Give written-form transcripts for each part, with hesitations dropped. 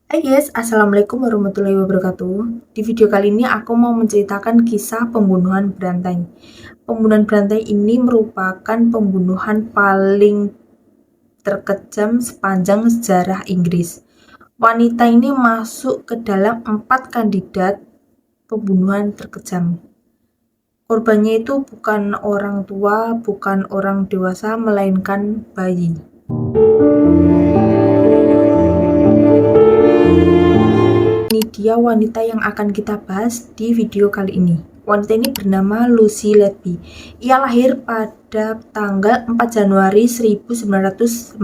Hai guys, Assalamualaikum warahmatullahi wabarakatuh. Di video kali ini aku mau menceritakan kisah pembunuhan berantai. Pembunuhan berantai ini merupakan pembunuhan paling terkejam sepanjang sejarah Inggris. Wanita ini masuk ke dalam 4 kandidat pembunuhan terkejam. Korbannya itu bukan orang tua, bukan orang dewasa, melainkan bayi. Ini dia wanita yang akan kita bahas di video kali ini. Wanita ini bernama Lucy Letby. Ia lahir pada tanggal 4 Januari 1990.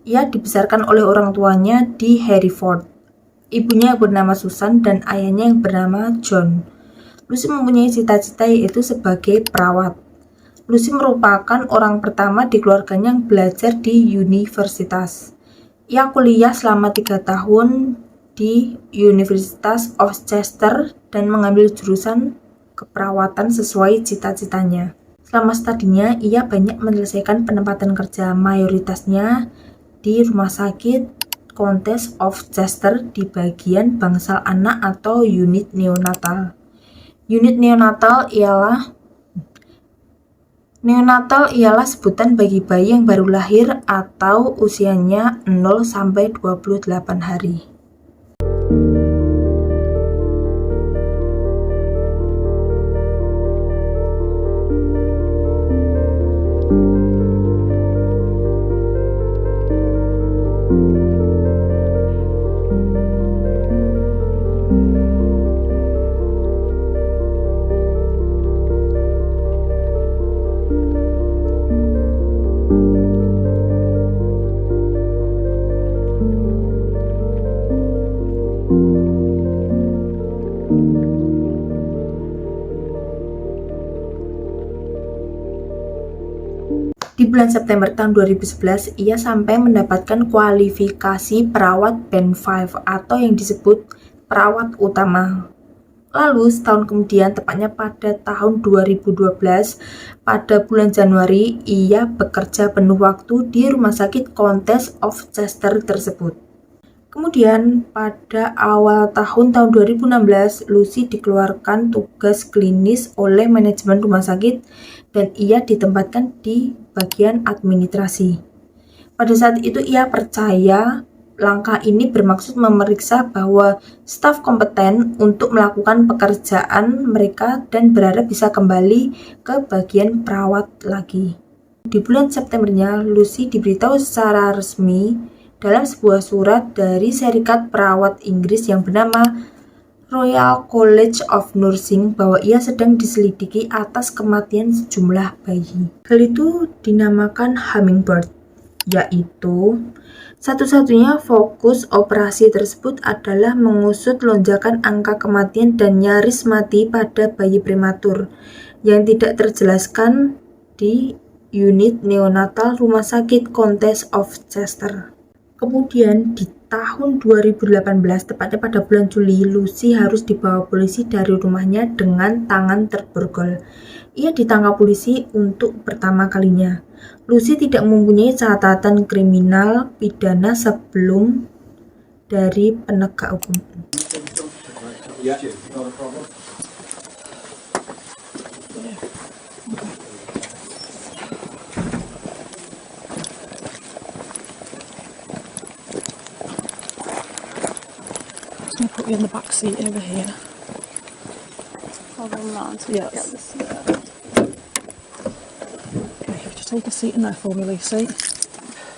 Ia dibesarkan oleh orang tuanya di Hereford. Ibunya yang bernama Susan dan ayahnya yang bernama John. Lucy mempunyai cita-cita yaitu sebagai perawat. Lucy merupakan orang pertama di keluarganya yang belajar di universitas. Ia kuliah selama 3 tahun di University of Chester dan mengambil jurusan keperawatan sesuai cita-citanya. Selama studinya, ia banyak menyelesaikan penempatan kerja, mayoritasnya di rumah sakit Countess of Chester di bagian bangsal anak atau unit neonatal. Unit neonatal ialah sebutan bagi bayi yang baru lahir atau usianya 0 sampai 28 hari. Di bulan September tahun 2011, ia sampai mendapatkan kualifikasi perawat Band 5 atau yang disebut perawat utama. Lalu setahun kemudian, tepatnya pada tahun 2012, pada bulan Januari, ia bekerja penuh waktu di rumah sakit Countess of Chester tersebut. Kemudian pada awal tahun 2016, Lucy dikeluarkan tugas klinis oleh manajemen rumah sakit dan ia ditempatkan di bagian administrasi. Pada saat itu ia percaya langkah ini bermaksud memeriksa bahwa staf kompeten untuk melakukan pekerjaan mereka dan berharap bisa kembali ke bagian perawat lagi. Di bulan Septembernya, Lucy diberitahu secara resmi dalam sebuah surat dari Serikat Perawat Inggris yang bernama Royal College of Nursing bahwa ia sedang diselidiki atas kematian sejumlah bayi. Hal itu dinamakan Hummingbird, yaitu satu-satunya fokus operasi tersebut adalah mengusut lonjakan angka kematian dan nyaris mati pada bayi prematur yang tidak terjelaskan di unit neonatal Rumah Sakit Countess of Chester. Kemudian di tahun 2018, tepatnya pada bulan Juli, Lucy harus dibawa polisi dari rumahnya dengan tangan terborgol. Ia ditangkap polisi untuk pertama kalinya. Lucy tidak mempunyai catatan kriminal pidana sebelum dari penegak hukum. I'm gonna put you in the back seat over here. Hold on now until Yes. you get the seat. Okay, just take a seat in there for me, Lucy.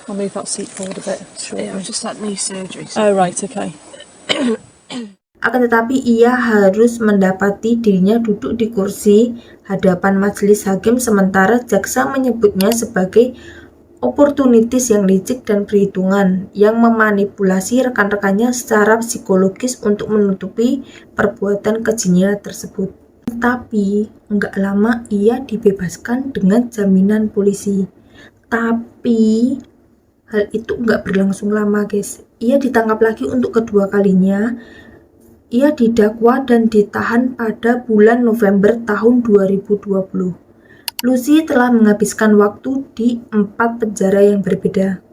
I'll move that seat forward a bit. Shortly. Yeah, I've just had knee surgery. Oh, right, okay. Akan tetapi ia harus mendapati dirinya duduk di kursi hadapan majelis hakim sementara jaksa menyebutnya sebagai oportunitis yang licik dan perhitungan yang memanipulasi rekan-rekannya secara psikologis untuk menutupi perbuatan kejinya tersebut. Tapi enggak lama ia dibebaskan dengan jaminan polisi. Tapi hal itu enggak berlangsung lama, guys. Ia ditangkap lagi untuk kedua kalinya. Ia didakwa dan ditahan pada bulan November tahun 2020. Lucy telah menghabiskan waktu di 4 penjara yang berbeda.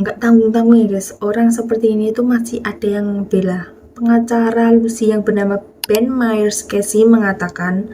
Nggak tanggung-tanggung ya guys, orang seperti ini itu masih ada yang membela. Pengacara Lucy yang bernama Ben Myers Casey mengatakan,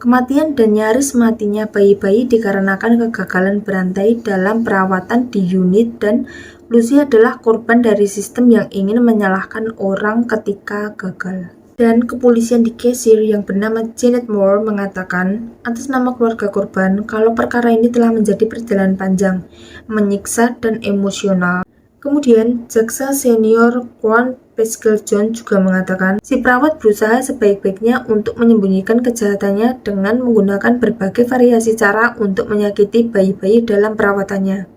kematian dan nyaris matinya bayi-bayi dikarenakan kegagalan berantai dalam perawatan di unit, dan Lucy adalah korban dari sistem yang ingin menyalahkan orang ketika gagal. Dan kepolisian di Cheshire yang bernama Janet Moore mengatakan atas nama keluarga korban kalau perkara ini telah menjadi perjalanan panjang, menyiksa dan emosional. Kemudian jaksa senior Quan Pascal John juga mengatakan si perawat berusaha sebaik-baiknya untuk menyembunyikan kejahatannya dengan menggunakan berbagai variasi cara untuk menyakiti bayi-bayi dalam perawatannya.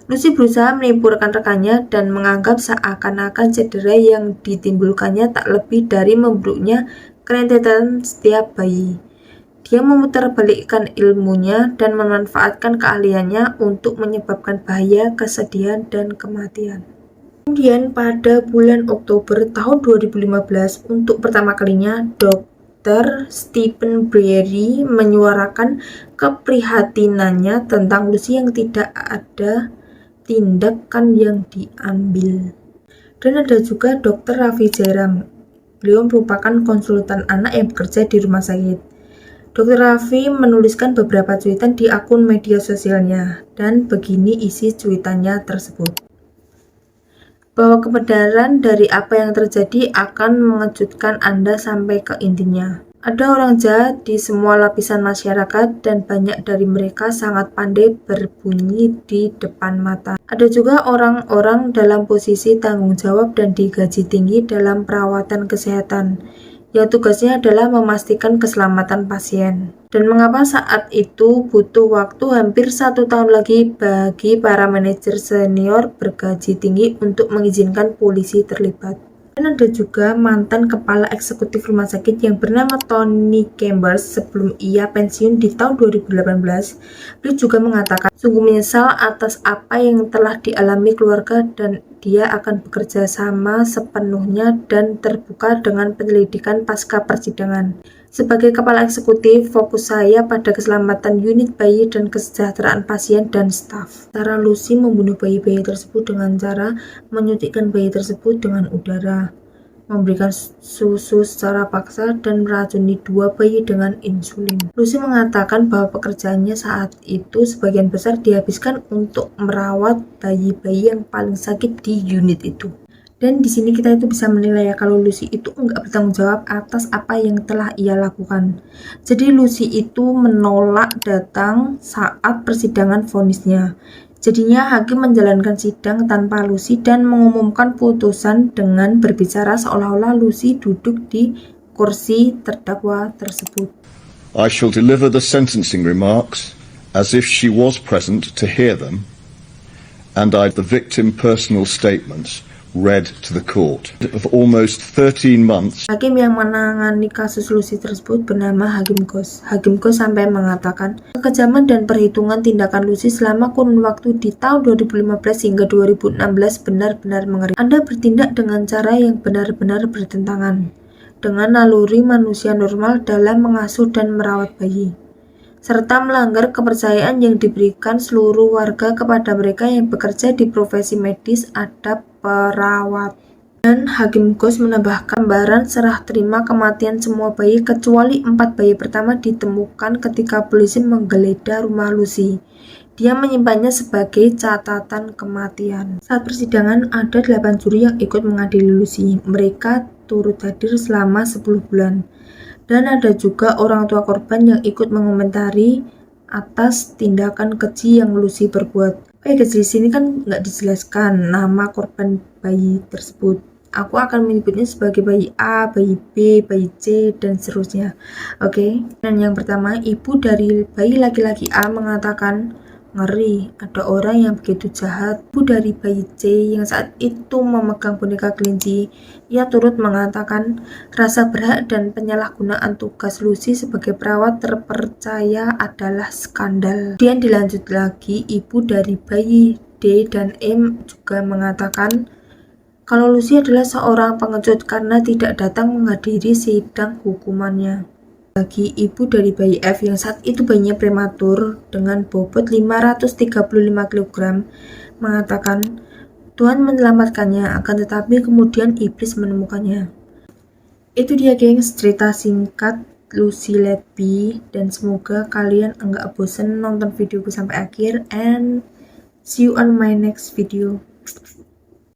Lucy berusaha menipu rekan-rekannya dan menganggap seakan-akan cedera yang ditimbulkannya tak lebih dari memburuknya kerentetan setiap bayi. Dia memutarbalikkan ilmunya dan memanfaatkan keahliannya untuk menyebabkan bahaya, kesedihan, dan kematian. Kemudian pada bulan Oktober tahun 2015, untuk pertama kalinya Dr. Stephen Breary menyuarakan keprihatinannya tentang Lucy yang tidak ada tindakan yang diambil. Dan ada juga Dr. Ravi Jairam. Beliau merupakan konsultan anak yang bekerja di rumah sakit. Dr. Ravi menuliskan beberapa cuitan di akun media sosialnya, dan begini isi cuitannya tersebut. Bahwa kebenaran dari apa yang terjadi akan mengejutkan Anda sampai ke intinya. Ada orang jahat di semua lapisan masyarakat dan banyak dari mereka sangat pandai berbunyi di depan mata. Ada juga orang-orang dalam posisi tanggung jawab dan digaji tinggi dalam perawatan kesehatan, yang tugasnya adalah memastikan keselamatan pasien. Dan mengapa saat itu butuh waktu hampir 1 tahun lagi bagi para manajer senior bergaji tinggi untuk mengizinkan polisi terlibat. Dan ada juga mantan kepala eksekutif rumah sakit yang bernama Tony Chambers sebelum ia pensiun di tahun 2018. Beliau juga mengatakan sungguh menyesal atas apa yang telah dialami keluarga dan dia akan bekerja sama sepenuhnya dan terbuka dengan penyelidikan pasca persidangan. Sebagai kepala eksekutif, fokus saya pada keselamatan unit bayi dan kesejahteraan pasien dan staf. Cara Lucy membunuh bayi-bayi tersebut dengan cara menyuntikkan bayi tersebut dengan udara, memberikan susu secara paksa, dan meracuni 2 bayi dengan insulin. Lucy mengatakan bahwa pekerjaannya saat itu sebagian besar dihabiskan untuk merawat bayi-bayi yang paling sakit di unit itu. Dan di sini kita itu bisa menilai ya kalau Lucy itu enggak bertanggung jawab atas apa yang telah ia lakukan. Jadi Lucy itu menolak datang saat persidangan vonisnya. Jadinya hakim menjalankan sidang tanpa Lucy dan mengumumkan putusan dengan berbicara seolah-olah Lucy duduk di kursi terdakwa tersebut. I shall deliver the sentencing remarks as if she was present to hear them, and I the victim personal statements read to the court. Of almost 13 months. Hakim yang menangani kasus Lucy tersebut bernama Hakim Ghosh. Hakim Ghosh sampai mengatakan kekejaman dan perhitungan tindakan Lucy selama kurun waktu di tahun 2015 hingga 2016 benar-benar mengerikan. Anda bertindak dengan cara yang benar-benar bertentangan dengan naluri manusia normal dalam mengasuh dan merawat bayi, serta melanggar kepercayaan yang diberikan seluruh warga kepada mereka yang bekerja di profesi medis adab perawat. Dan Hakim Ghosh menambahkan gambaran serah terima kematian semua bayi kecuali 4 bayi pertama ditemukan ketika polisi menggeledah rumah Lucy. Dia menyimpannya sebagai catatan kematian. Saat persidangan ada 8 juri yang ikut mengadili Lucy. Mereka turut hadir selama 10 bulan. Dan ada juga orang tua korban yang ikut mengomentari atas tindakan keji yang Lucy perbuat. Guys, di sini kan nggak dijelaskan nama korban bayi tersebut. Aku akan menyebutnya sebagai bayi A, bayi B, bayi C, dan seterusnya. Oke. Dan yang pertama, ibu dari bayi laki-laki A mengatakan, ngeri, ada orang yang begitu jahat. Ibu dari bayi C yang saat itu memegang boneka kelinci, ia turut mengatakan rasa berhak dan penyalahgunaan tugas Lucy sebagai perawat terpercaya adalah skandal. Kemudian dilanjut lagi, ibu dari bayi D dan M juga mengatakan kalau Lucy adalah seorang pengecut karena tidak datang menghadiri sidang hukumannya. Bagi ibu dari bayi F yang saat itu bayinya prematur dengan bobot 535 kg mengatakan Tuhan menyelamatkannya, akan tetapi kemudian iblis menemukannya. Itu dia gengs, cerita singkat Lucy Letby, dan semoga kalian enggak bosan nonton videoku sampai akhir, and see you on my next video.